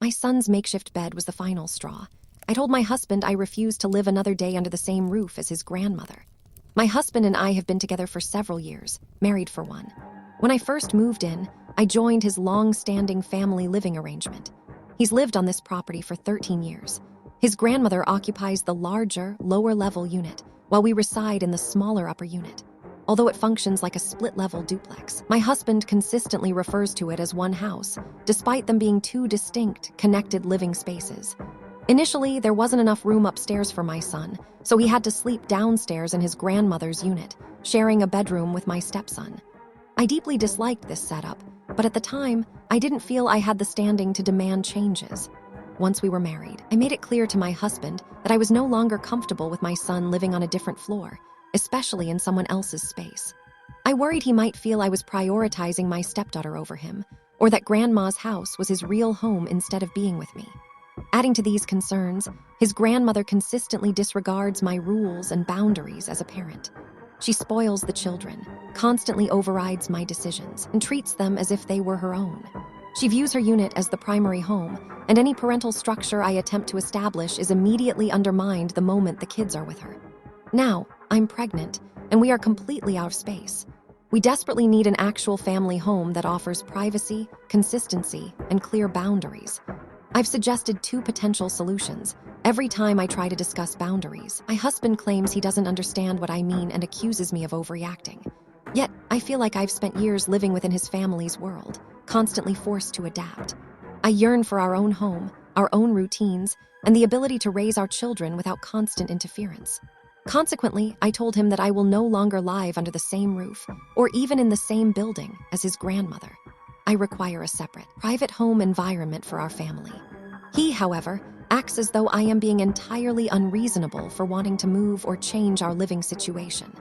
My son's makeshift bed was the final straw. I told my husband I refused to live another day under the same roof as his grandmother. My husband and I have been together for several years, married for one. When I first moved in, I joined his long-standing family living arrangement. He's lived on this property for 13 years. His grandmother occupies the larger, lower-level unit, while we reside in the smaller upper unit. Although it functions like a split-level duplex, my husband consistently refers to it as one house, despite them being two distinct, connected living spaces. Initially, there wasn't enough room upstairs for my son, so he had to sleep downstairs in his grandmother's unit, sharing a bedroom with my stepson. I deeply disliked this setup, but at the time, I didn't feel I had the standing to demand changes. Once we were married, I made it clear to my husband that I was no longer comfortable with my son living on a different floor, especially in someone else's space. I worried he might feel I was prioritizing my stepdaughter over him, or that grandma's house was his real home instead of being with me. Adding to these concerns, his grandmother consistently disregards my rules and boundaries as a parent. She spoils the children, constantly overrides my decisions, and treats them as if they were her own. She views her unit as the primary home, and any parental structure I attempt to establish is immediately undermined the moment the kids are with her. Now, I'm pregnant, and we are completely out of space. We desperately need an actual family home that offers privacy, consistency, and clear boundaries. I've suggested 2 potential solutions. Every time I try to discuss boundaries, my husband claims he doesn't understand what I mean and accuses me of overreacting. Yet, I feel like I've spent years living within his family's world, constantly forced to adapt. I yearn for our own home, our own routines, and the ability to raise our children without constant interference. Consequently, I told him that I will no longer live under the same roof, or even in the same building as his grandmother. I require a separate, private home environment for our family. He, however, acts as though I am being entirely unreasonable for wanting to move or change our living situation.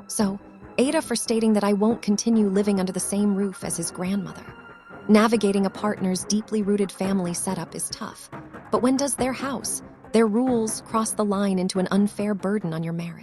So, Ada for stating that I won't continue living under the same roof as his grandmother. Navigating a partner's deeply rooted family setup is tough, but when does their house, their rules cross the line into an unfair burden on your marriage?